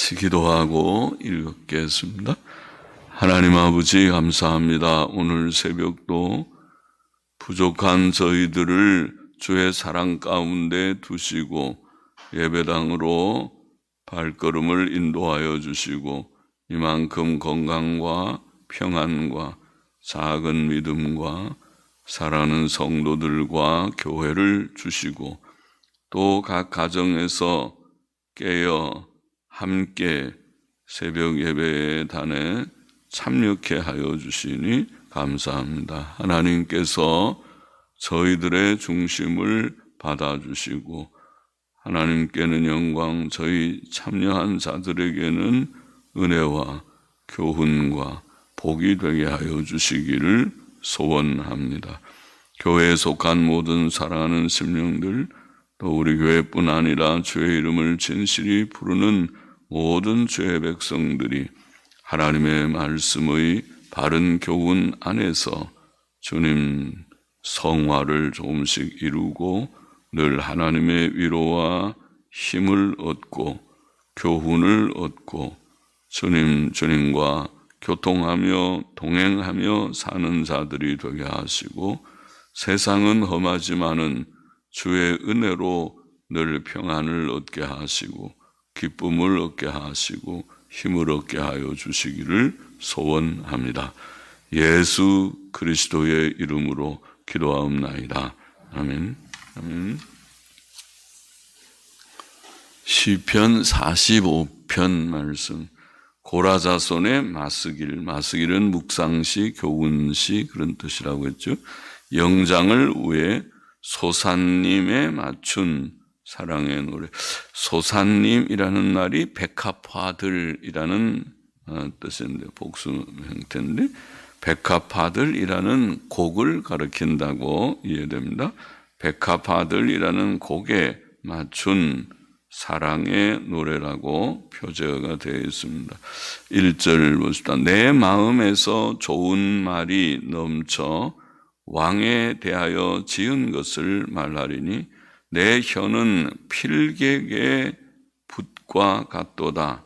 같이 기도하고 읽겠습니다. 하나님 아버지 감사합니다. 오늘 새벽도 부족한 저희들을 주의 사랑 가운데 두시고 예배당으로 발걸음을 인도하여 주시고 이만큼 건강과 평안과 작은 믿음과 사랑하는 성도들과 교회를 주시고 또 각 가정에서 깨어 함께 새벽 예배에 단에 참여케 하여 주시니 감사합니다. 하나님께서 저희들의 중심을 받아주시고 하나님께는 영광, 저희 참여한 자들에게는 은혜와 교훈과 복이 되게 하여 주시기를 소원합니다. 교회에 속한 모든 사랑하는 심령들, 또 우리 교회뿐 아니라 주의 이름을 진실히 부르는 모든 주의 백성들이 하나님의 말씀의 바른 교훈 안에서 주님 성화를 조금씩 이루고 늘 하나님의 위로와 힘을 얻고 교훈을 얻고 주님과 교통하며 동행하며 사는 자들이 되게 하시고 세상은 험하지만은 주의 은혜로 늘 평안을 얻게 하시고 기쁨을 얻게 하시고 힘을 얻게 하여 주시기를 소원합니다. 예수 그리스도의 이름으로 기도하옵나이다. 아멘. 아멘. 시편 45편 말씀. 고라자손의 마스길. 마스길은 묵상시, 교훈시 그런 뜻이라고 했죠. 영장을 위해 소산님에 맞춘 사랑의 노래. 소산님이라는 말이 백합화들이라는 뜻인데 복수 형태인데 백합화들이라는 곡을 가리킨다고 이해됩니다. 백합화들이라는 곡에 맞춘 사랑의 노래라고 표제가 되어 있습니다. 1절 보십시다. 내 마음에서 좋은 말이 넘쳐 왕에 대하여 지은 것을 말하리니 내 혀는 필객의 붓과 같도다.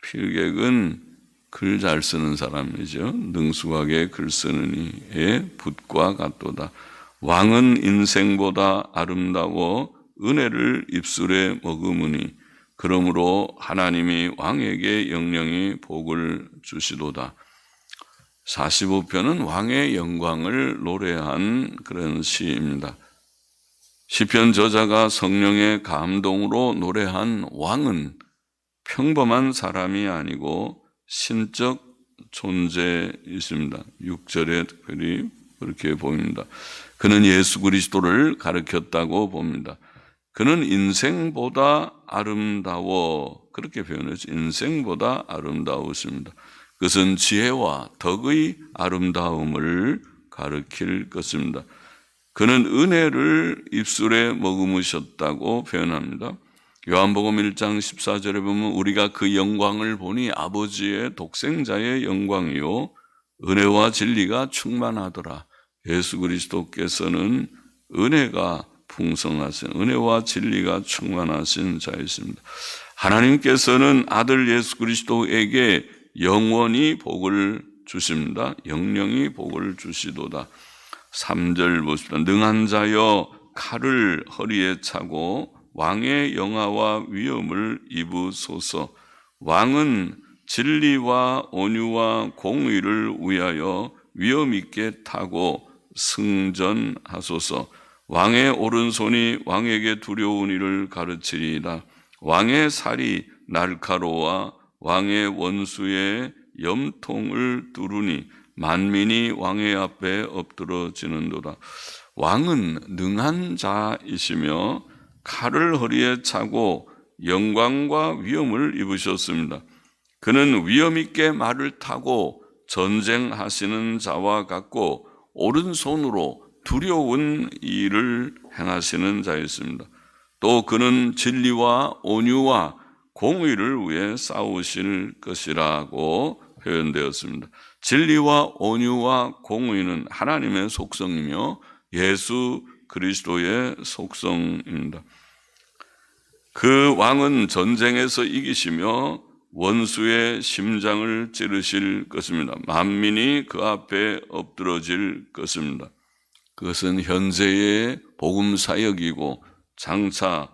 필객은 글 잘 쓰는 사람이죠. 능수하게 글 쓰는 이의 붓과 같도다. 왕은 인생보다 아름다워 은혜를 입술에 머금으니 그러므로 하나님이 왕에게 영영히 복을 주시도다. 45편은 왕의 영광을 노래한 그런 시입니다. 시편 저자가 성령의 감동으로 노래한 왕은 평범한 사람이 아니고 신적 존재이십니다. 6절에 특별히 그렇게 보입니다. 그는 예수 그리스도를 가르쳤다고 봅니다. 그는 인생보다 아름다워 그렇게 표현했죠. 인생보다 아름다우십니다. 그것은 지혜와 덕의 아름다움을 가르칠 것입니다. 그는 은혜를 입술에 머금으셨다고 표현합니다. 요한복음 1장 14절에 보면 우리가 그 영광을 보니 아버지의 독생자의 영광이요 은혜와 진리가 충만하더라. 예수 그리스도께서는 은혜가 풍성하신 은혜와 진리가 충만하신 자이십니다. 하나님께서는 아들 예수 그리스도에게 영원히 복을 주십니다. 영영히 복을 주시도다. 3절 보십시오. 능한 자여 칼을 허리에 차고 왕의 영화와 위엄을 입으소서. 왕은 진리와 온유와 공의를 위하여 위엄 있게 타고 승전하소서. 왕의 오른손이 왕에게 두려운 일을 가르치리이다. 왕의 살이 날카로워 왕의 원수의 염통을 뚫으니 만민이 왕의 앞에 엎드러지는도다. 왕은 능한 자이시며 칼을 허리에 차고 영광과 위엄을 입으셨습니다. 그는 위엄 있게 말을 타고 전쟁하시는 자와 같고 오른손으로 두려운 일을 행하시는 자였습니다. 또 그는 진리와 온유와 공의를 위해 싸우실 것이라고 표현되었습니다. 진리와 온유와 공의는 하나님의 속성이며 예수 그리스도의 속성입니다. 그 왕은 전쟁에서 이기시며 원수의 심장을 찌르실 것입니다. 만민이 그 앞에 엎드러질 것입니다. 그것은 현재의 복음 사역이고 장차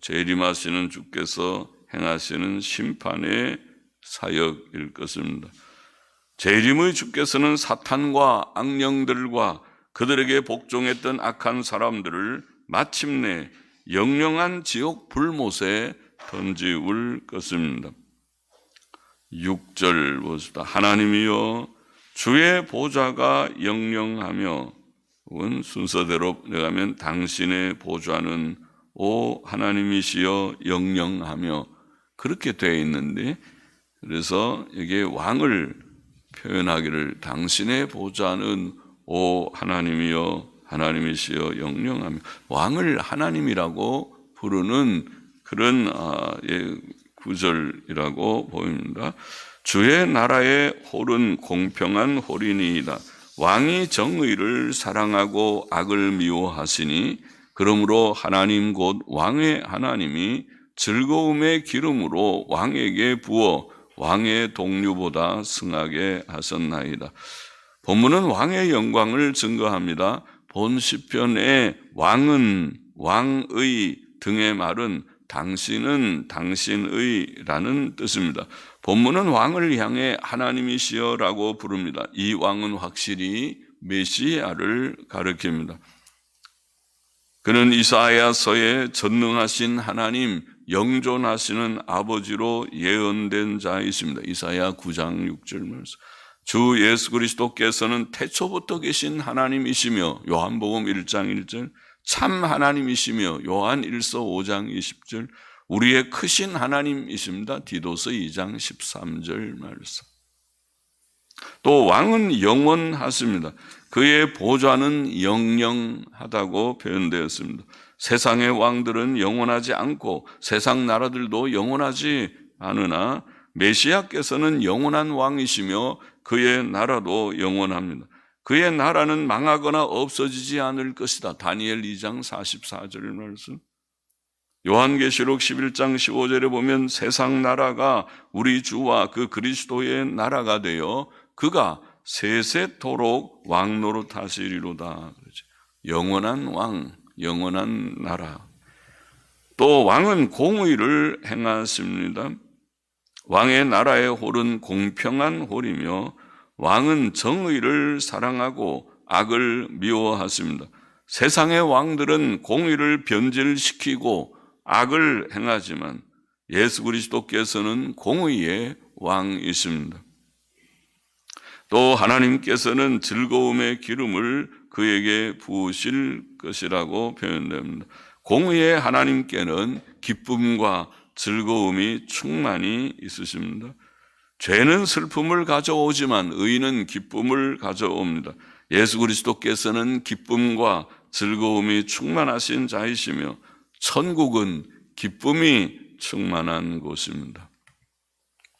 재림하시는 주께서 행하시는 심판의 사역일 것입니다. 재림의 주께서는 사탄과 악령들과 그들에게 복종했던 악한 사람들을 마침내 영영한 지옥 불못에 던지울 것입니다. 6절 보십시다. 하나님이여 주의 보좌가 영영하며, 혹은 순서대로 내가면 당신의 보좌는 오 하나님이시여 영영하며, 그렇게 되어 있는데, 그래서 여기에 왕을 표현하기를 당신의 보좌는 오 하나님이여 하나님이시여 영영하며, 왕을 하나님이라고 부르는 그런 구절이라고 보입니다. 주의 나라의 홀은 공평한 홀이니이다. 왕이 정의를 사랑하고 악을 미워하시니 그러므로 하나님 곧 왕의 하나님이 즐거움의 기름으로 왕에게 부어 왕의 동류보다 승하게 하셨나이다. 본문은 왕의 영광을 증거합니다. 본 시편의 왕은, 왕의 등의 말은 당신은, 당신의라는 뜻입니다. 본문은 왕을 향해 하나님이시여라고 부릅니다. 이 왕은 확실히 메시아를 가리킵니다. 그는 이사야서에 전능하신 하나님, 영존하시는 아버지로 예언된 자이십니다. 이사야 9장 6절 말씀. 주 예수 그리스도께서는 태초부터 계신 하나님이시며, 요한복음 1장 1절, 참 하나님이시며, 요한 1서 5장 20절, 우리의 크신 하나님이십니다. 디도서 2장 13절 말씀. 또 왕은 영원하십니다. 그의 보좌는 영영하다고 표현되었습니다. 세상의 왕들은 영원하지 않고 세상 나라들도 영원하지 않으나 메시아께서는 영원한 왕이시며 그의 나라도 영원합니다. 그의 나라는 망하거나 없어지지 않을 것이다. 다니엘 2장 44절 말씀. 요한계시록 11장 15절에 보면 세상 나라가 우리 주와 그 그리스도의 나라가 되어 그가 세세토록 왕노릇하시리로다. 영원한 왕, 영원한 나라. 또 왕은 공의를 행하십니다. 왕의 나라의 홀은 공평한 홀이며 왕은 정의를 사랑하고 악을 미워하십니다. 세상의 왕들은 공의를 변질시키고 악을 행하지만 예수 그리스도께서는 공의의 왕이십니다. 또 하나님께서는 즐거움의 기름을 그에게 부으실 것이라고 표현됩니다. 공의의 하나님께는 기쁨과 즐거움이 충만히 있으십니다. 죄는 슬픔을 가져오지만 의는 기쁨을 가져옵니다. 예수 그리스도께서는 기쁨과 즐거움이 충만하신 자이시며 천국은 기쁨이 충만한 곳입니다.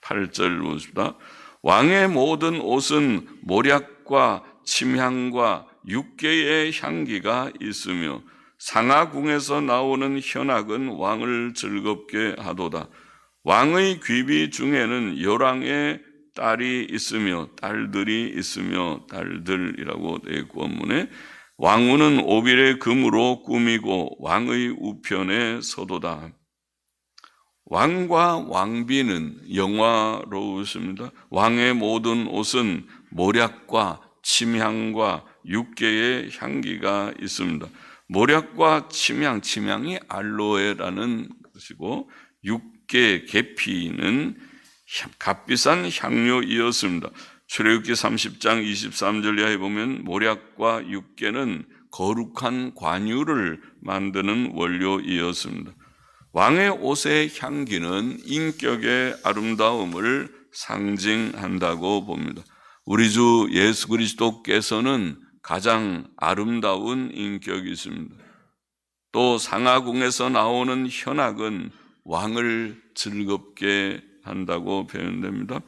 8절 보십시다. 왕의 모든 옷은 모략과 침향과 육개의 향기가 있으며 상하궁에서 나오는 현악은 왕을 즐겁게 하도다. 왕의 귀비 중에는 열왕의 딸이 있으며 딸들이 있으며 딸들이라고 되어 있고 원문에 왕후는 오빌의 금으로 꾸미고 왕의 우편에 서도다. 왕과 왕비는 영화로우십니다. 왕의 모든 옷은 모략과 침향과 육개의 향기가 있습니다. 모략과 침향, 침향이 알로에라는 것이고 육개, 계피는 값비싼 향료이었습니다. 출애굽기 30장 23절 이하에 보면 모략과 육개는 거룩한 관유를 만드는 원료이었습니다. 왕의 옷의 향기는 인격의 아름다움을 상징한다고 봅니다. 우리 주 예수 그리스도께서는 가장 아름다운 인격이십니다. 또 상하궁에서 나오는 현악은 왕을 즐겁게 한다고 표현됩니다.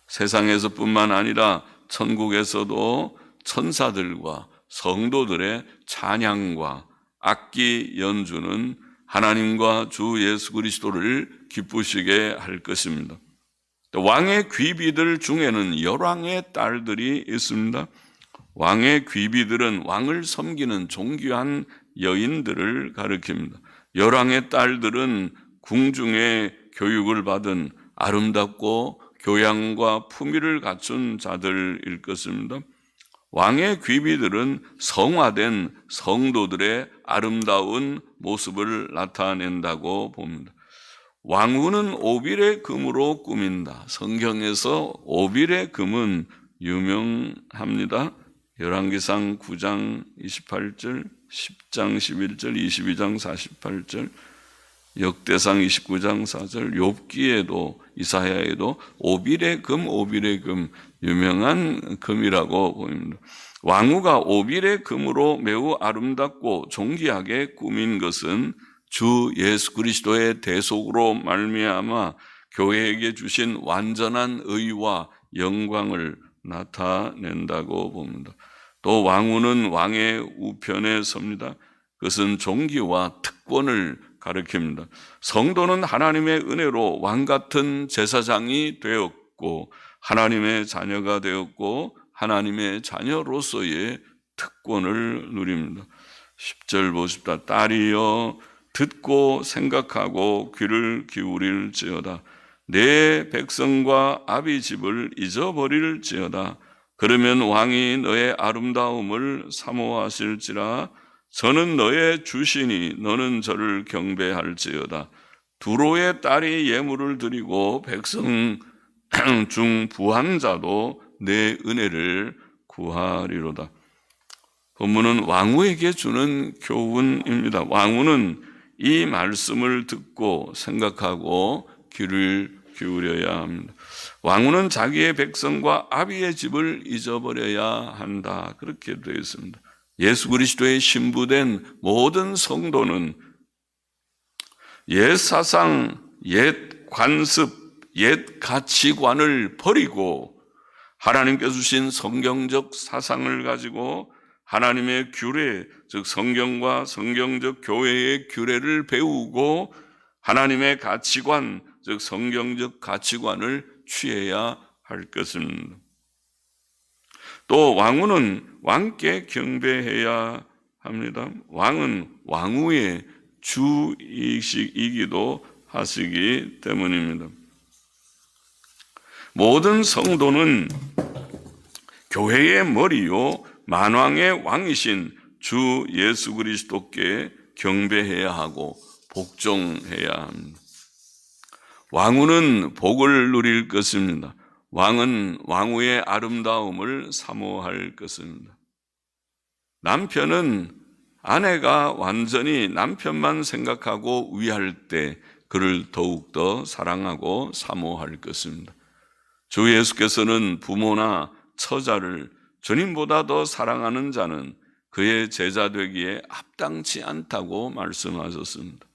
세상에서뿐만 아니라 천국에서도 천사들과 성도들의 찬양과 악기 연주는 하나님과 주 예수 그리스도를 기쁘시게 할 것입니다. 왕의 귀비들 중에는 열왕의 딸들이 있습니다. 왕의 귀비들은 왕을 섬기는 존귀한 여인들을 가리킵니다. 열왕의 딸들은 궁중에 교육을 받은 아름답고 교양과 품위를 갖춘 자들일 것입니다. 왕의 귀비들은 성화된 성도들의 아름다운 모습을 나타낸다고 봅니다. 왕후는 오빌의 금으로 꾸민다. 성경에서 오빌의 금은 유명합니다. 열왕기상 9장 28절, 10장 11절, 22장 48절, 역대상 29장 4절, 욥기에도 이사야에도 오빌의 금 유명한 금이라고 보입니다. 왕후가 오빌의 금으로 매우 아름답고 존귀하게 꾸민 것은 주 예수 그리스도의 대속으로 말미암아 교회에게 주신 완전한 의와 영광을 나타낸다고 봅니다. 또 왕후는 왕의 우편에 섭니다. 그것은 존귀와 특권을 가리킵니다. 성도는 하나님의 은혜로 왕 같은 제사장이 되었고 하나님의 자녀가 되었고 하나님의 자녀로서의 특권을 누립니다. 10절 보십시다. 딸이여 듣고 생각하고 귀를 기울일지어다. 내 백성과 아비 집을 잊어버릴지어다. 그러면 왕이 너의 아름다움을 사모하실지라. 저는 너의 주시니 너는 저를 경배할지어다. 두로의 딸이 예물을 드리고 백성 중 부한 자도 내 은혜를 구하리로다. 본문은 왕후에게 주는 교훈입니다. 왕후는 이 말씀을 듣고 생각하고 귀를 기울여야 합니다. 왕후는 자기의 백성과 아비의 집을 잊어버려야 한다. 그렇게 되어 있습니다. 예수 그리스도의 신부된 모든 성도는 옛 사상, 옛 관습, 옛 가치관을 버리고 하나님께서 주신 성경적 사상을 가지고 하나님의 규례, 즉 성경과 성경적 교회의 규례를 배우고 하나님의 가치관, 즉 성경적 가치관을 취해야 할 것입니다. 또 왕후는 왕께 경배해야 합니다. 왕은 왕후의 주이시기도 하시기 때문입니다. 모든 성도는 교회의 머리요 만왕의 왕이신 주 예수 그리스도께 경배해야 하고 복종해야 합니다. 왕후는 복을 누릴 것입니다. 왕은 왕후의 아름다움을 사모할 것입니다. 남편은 아내가 완전히 남편만 생각하고 위할 때 그를 더욱더 사랑하고 사모할 것입니다. 주 예수께서는 부모나 처자를 주님보다 더 사랑하는 자는 그의 제자 되기에 합당치 않다고 말씀하셨습니다.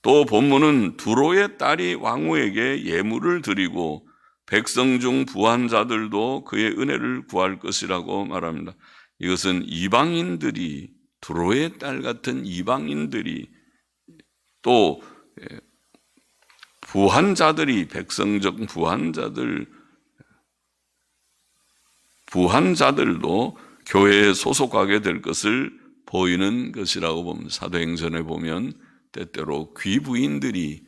또 본문은 두로의 딸이 왕후에게 예물을 드리고 백성 중 부한 자들도 그의 은혜를 구할 것이라고 말합니다. 이것은 이방인들이, 두로의 딸 같은 이방인들이 또 부한 자들이, 백성적 부한 자들도 교회에 소속하게 될 것을 보이는 것이라고 봅니다. 사도행전에 보면 때때로 귀부인들이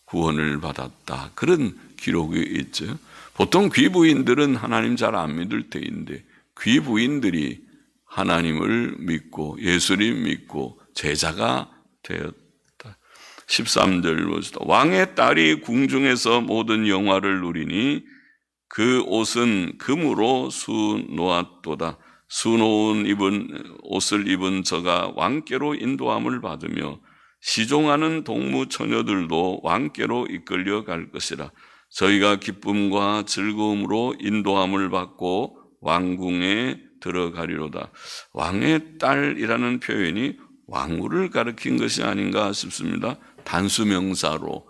구원을 받았다, 그런 기록이 있죠. 보통 귀부인들은 하나님 잘 안 믿을 때인데 귀부인들이 하나님을 믿고 예수님 믿고 제자가 되었다. 13절 보시다. 왕의 딸이 궁중에서 모든 영화를 누리니 그 옷은 금으로 수놓았도다. 수놓은 옷을 입은 저가 왕께로 인도함을 받으며 시종하는 동무 처녀들도 왕께로 이끌려 갈 것이라. 저희가 기쁨과 즐거움으로 인도함을 받고 왕궁에 들어가리로다. 왕의 딸이라는 표현이 왕후를 가리킨 것이 아닌가 싶습니다. 단수명사로,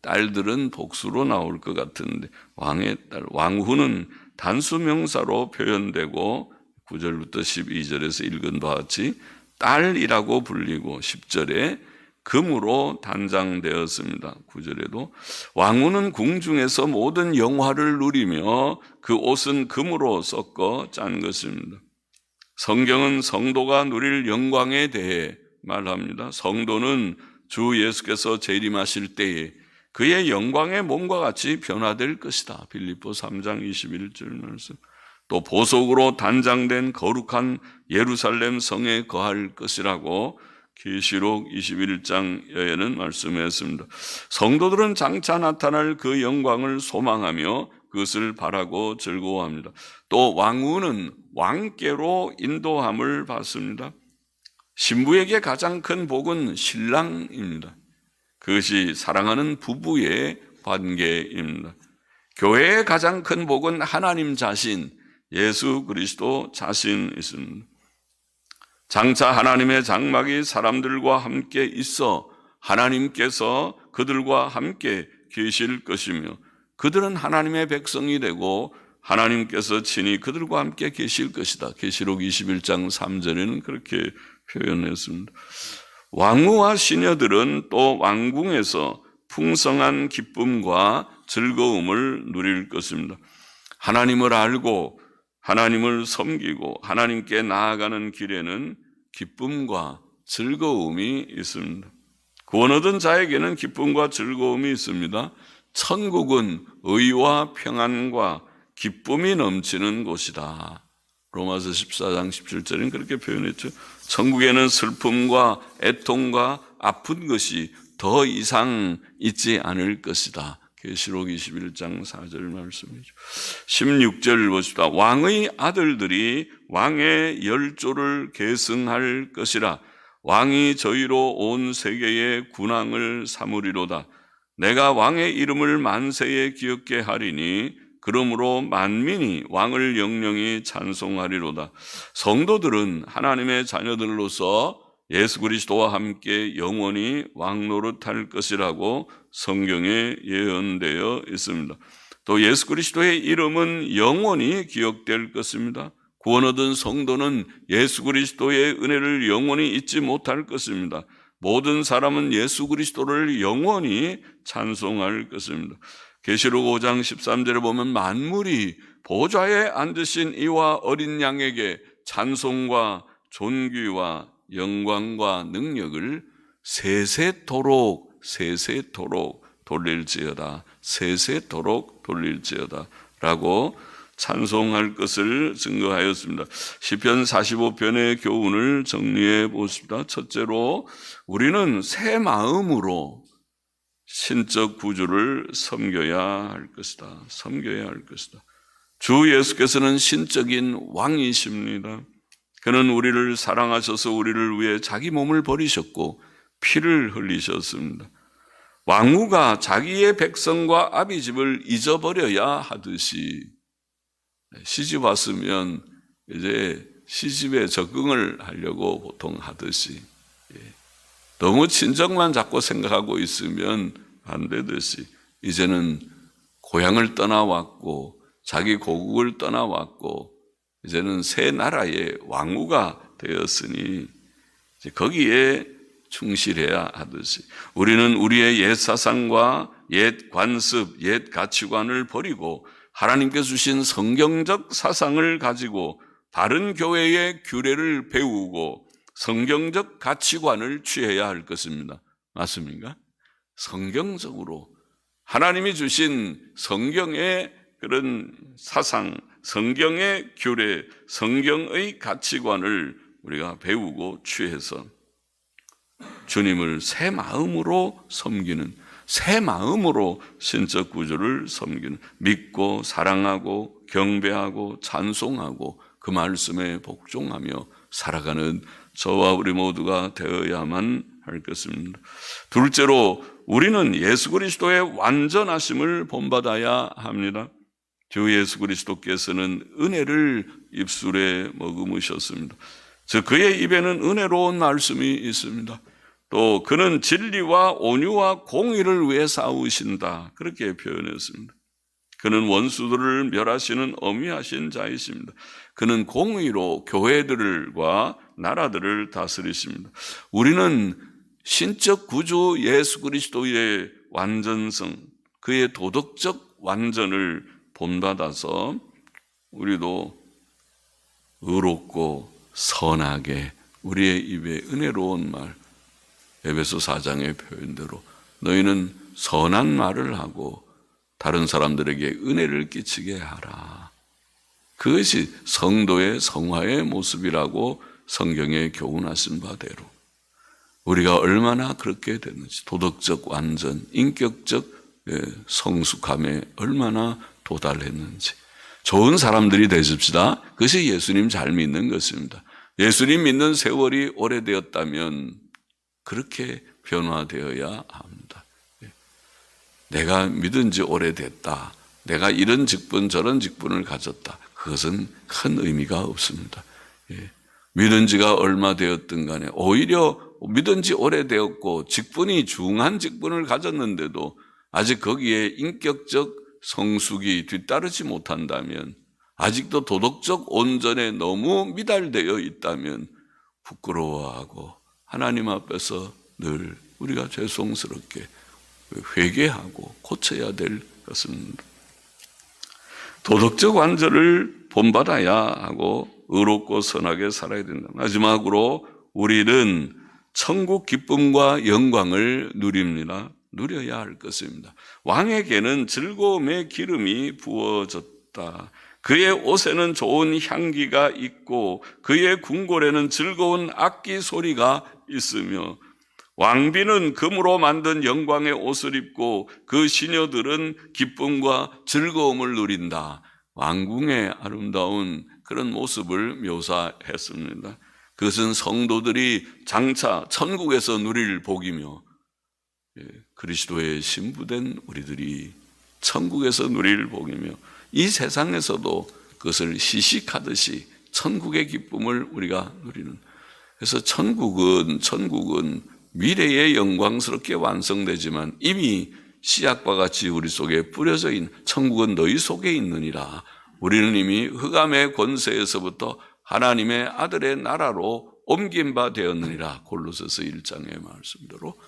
딸들은 복수로 나올 것 같은데 왕의 딸, 왕후는 단수명사로 표현되고 9절부터 12절에서 읽은 바와 같이 딸이라고 불리고 10절에 금으로 단장되었습니다. 9절에도 왕후는 궁중에서 모든 영화를 누리며 그 옷은 금으로 섞어 짠 것입니다. 성경은 성도가 누릴 영광에 대해 말합니다. 성도는 주 예수께서 재림하실 때에 그의 영광의 몸과 같이 변화될 것이다. 빌립보 3장 21절 말씀. 또 보석으로 단장된 거룩한 예루살렘 성에 거할 것이라고 계시록 21장에는 말씀했습니다. 성도들은 장차 나타날 그 영광을 소망하며 그것을 바라고 즐거워합니다. 또 왕후는 왕께로 인도함을 받습니다. 신부에게 가장 큰 복은 신랑입니다. 그것이 사랑하는 부부의 관계입니다. 교회의 가장 큰 복은 하나님 자신, 예수 그리스도 자신이십니다. 장차 하나님의 장막이 사람들과 함께 있어 하나님께서 그들과 함께 계실 것이며 그들은 하나님의 백성이 되고 하나님께서 친히 그들과 함께 계실 것이다. 계시록 21장 3절에는 그렇게 표현했습니다. 왕후와 시녀들은 또 왕궁에서 풍성한 기쁨과 즐거움을 누릴 것입니다. 하나님을 알고 하나님을 섬기고 하나님께 나아가는 길에는 기쁨과 즐거움이 있습니다. 구원 얻은 자에게는 기쁨과 즐거움이 있습니다. 천국은 의와 평안과 기쁨이 넘치는 곳이다. 로마서 14장 17절은 그렇게 표현했죠. 천국에는 슬픔과 애통과 아픈 것이 더 이상 있지 않을 것이다. 계시록 21장 4절 말씀이죠. 16절 보십시다. 왕의 아들들이 왕의 열조를 계승할 것이라. 왕이 저희로 온 세계의 군왕을 삼으리로다. 내가 왕의 이름을 만세에 기억게 하리니 그러므로 만민이 왕을 영영히 찬송하리로다. 성도들은 하나님의 자녀들로서 예수 그리스도와 함께 영원히 왕노릇할 것이라고 성경에 예언되어 있습니다. 또 예수 그리스도의 이름은 영원히 기억될 것입니다. 구원 얻은 성도는 예수 그리스도의 은혜를 영원히 잊지 못할 것입니다. 모든 사람은 예수 그리스도를 영원히 찬송할 것입니다. 계시록 5장 13절에 보면 만물이 보좌에 앉으신 이와 어린 양에게 찬송과 존귀와 영광과 능력을 세세토록 돌릴지어다. 세세토록 돌릴지어다 라고 찬송할 것을 증거하였습니다. 시편 45편의 교훈을 정리해 보십시다. 첫째로 우리는 새 마음으로 신적 구주를 섬겨야 할 것이다. 섬겨야 할 것이다. 주 예수께서는 신적인 왕이십니다. 그는 우리를 사랑하셔서 우리를 위해 자기 몸을 버리셨고 피를 흘리셨습니다. 왕후가 자기의 백성과 아비집을 잊어버려야 하듯이 시집 왔으면 이제 시집에 적응을 하려고 보통 하듯이 너무 친정만 자꾸 생각하고 있으면 안 되듯이 이제는 고향을 떠나왔고 자기 고국을 떠나왔고 이제는 새 나라의 왕후가 되었으니 이제 거기에 충실해야 하듯이 우리는 우리의 옛 사상과 옛 관습, 옛 가치관을 버리고 하나님께 주신 성경적 사상을 가지고 바른 교회의 규례를 배우고 성경적 가치관을 취해야 할 것입니다. 맞습니까? 성경적으로 하나님이 주신 성경의 그런 사상, 성경의 규례, 성경의 가치관을 우리가 배우고 취해서 주님을 새 마음으로 섬기는, 새 마음으로 신적 구주를 섬기는, 믿고 사랑하고 경배하고 찬송하고 그 말씀에 복종하며 살아가는 저와 우리 모두가 되어야만 할 것입니다. 둘째로 우리는 예수 그리스도의 완전하심을 본받아야 합니다. 주 예수 그리스도께서는 은혜를 입술에 머금으셨습니다. 즉 그의 입에는 은혜로운 말씀이 있습니다. 또 그는 진리와 온유와 공의를 위해 싸우신다. 그렇게 표현했습니다. 그는 원수들을 멸하시는 엄위하신 자이십니다. 그는 공의로 교회들과 나라들을 다스리십니다. 우리는 신적 구주 예수 그리스도의 완전성, 그의 도덕적 완전을 본받아서 우리도 의롭고 선하게 우리의 입에 은혜로운 말, 에베소 4장의 표현대로 너희는 선한 말을 하고 다른 사람들에게 은혜를 끼치게 하라. 그것이 성도의 성화의 모습이라고 성경에 교훈하신 바대로 우리가 얼마나 그렇게 됐는지, 도덕적 완전, 인격적 성숙함에 얼마나 도달했는지, 좋은 사람들이 되십시다. 그것이 예수님 잘 믿는 것입니다. 예수님 믿는 세월이 오래되었다면 그렇게 변화되어야 합니다. 내가 믿은 지 오래됐다, 내가 이런 직분 저런 직분을 가졌다, 그것은 큰 의미가 없습니다. 믿은 지가 얼마 되었든 간에 오히려 믿은 지 오래되었고 직분이 중한 직분을 가졌는데도 아직 거기에 인격적 성숙이 뒤따르지 못한다면, 아직도 도덕적 온전에 너무 미달되어 있다면 부끄러워하고 하나님 앞에서 늘 우리가 죄송스럽게 회개하고 고쳐야 될 것입니다. 도덕적 완전을 본받아야 하고 의롭고 선하게 살아야 된다. 마지막으로 우리는 천국 기쁨과 영광을 누려야 할 것입니다. 왕에게는 즐거움의 기름이 부어졌다. 그의 옷에는 좋은 향기가 있고 그의 궁궐에는 즐거운 악기 소리가 있으며 왕비는 금으로 만든 영광의 옷을 입고 그 시녀들은 기쁨과 즐거움을 누린다. 왕궁의 아름다운 그런 모습을 묘사했습니다. 그것은 성도들이 장차 천국에서 누릴 복이며 그리스도의 신부된 우리들이 천국에서 누릴 복이며 이 세상에서도 그것을 시식하듯이 천국의 기쁨을 우리가 누리는, 그래서 천국은 미래에 영광스럽게 완성되지만 이미 씨앗과 같이 우리 속에 뿌려져 있는, 천국은 너희 속에 있느니라. 우리는 이미 흑암의 권세에서부터 하나님의 아들의 나라로 옮긴 바 되었느니라. 골로새서 1장의 말씀대로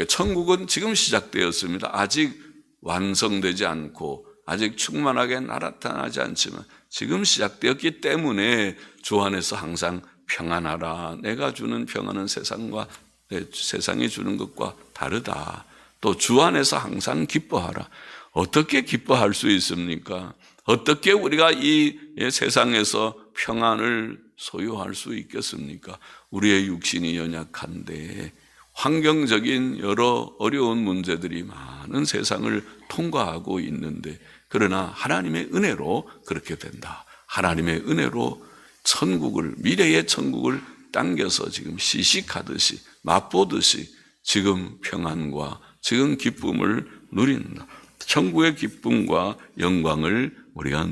천국은 지금 시작되었습니다. 아직 완성되지 않고 아직 충만하게 나타나지 않지만 지금 시작되었기 때문에 주 안에서 항상 평안하라. 내가 주는 평안은 세상이 주는 것과 다르다. 또 주 안에서 항상 기뻐하라. 어떻게 기뻐할 수 있습니까? 어떻게 우리가 이 세상에서 평안을 소유할 수 있겠습니까? 우리의 육신이 연약한데 환경적인 여러 어려운 문제들이 많은 세상을 통과하고 있는데, 그러나 하나님의 은혜로 그렇게 된다. 하나님의 은혜로 천국을, 미래의 천국을 당겨서 지금 시식하듯이 맛보듯이 지금 평안과 지금 기쁨을 누린다. 천국의 기쁨과 영광을 우리가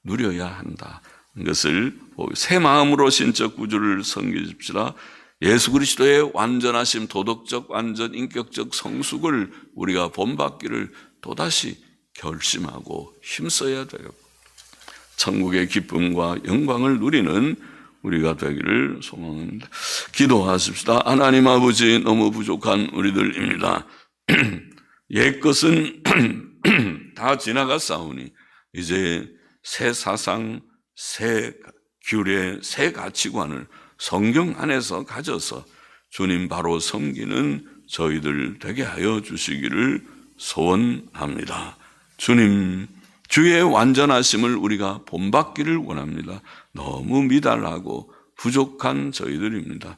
누려야 한다. 이것을 새 마음으로 신적 구주를 섬기십시다. 예수 그리스도의 완전하심, 도덕적 완전, 인격적 성숙을 우리가 본받기를 또다시 결심하고 힘써야 되고 천국의 기쁨과 영광을 누리는 우리가 되기를 소망합니다. 기도하십시다. 하나님 아버지, 너무 부족한 우리들입니다. 옛 것은 다 지나갔사오니 이제 새 사상, 새 규례, 새 가치관을 성경 안에서 가져서 주님 바로 섬기는 저희들 되게 하여 주시기를 소원합니다. 주님, 주의 완전하심을 우리가 본받기를 원합니다. 너무 미달하고 부족한 저희들입니다.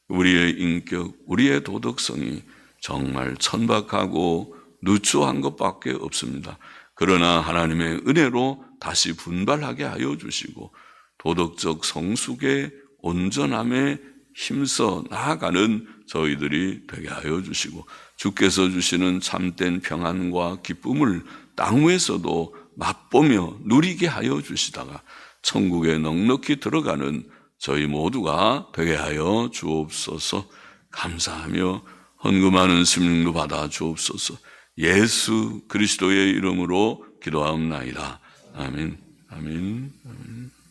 우리의 인격, 우리의 도덕성이 정말 천박하고 누추한 것밖에 없습니다. 그러나 하나님의 은혜로 다시 분발하게 하여 주시고 도덕적 성숙의 온전함에 힘써 나아가는 저희들이 되게 하여 주시고 주께서 주시는 참된 평안과 기쁨을 땅 위에서도 맛보며 누리게 하여 주시다가 천국에 넉넉히 들어가는 저희 모두가 되게 하여 주옵소서. 감사하며 헌금하는 심령도 받아 주옵소서. 예수 그리스도의 이름으로 기도하옵나이다. 아멘. 아멘. 아멘.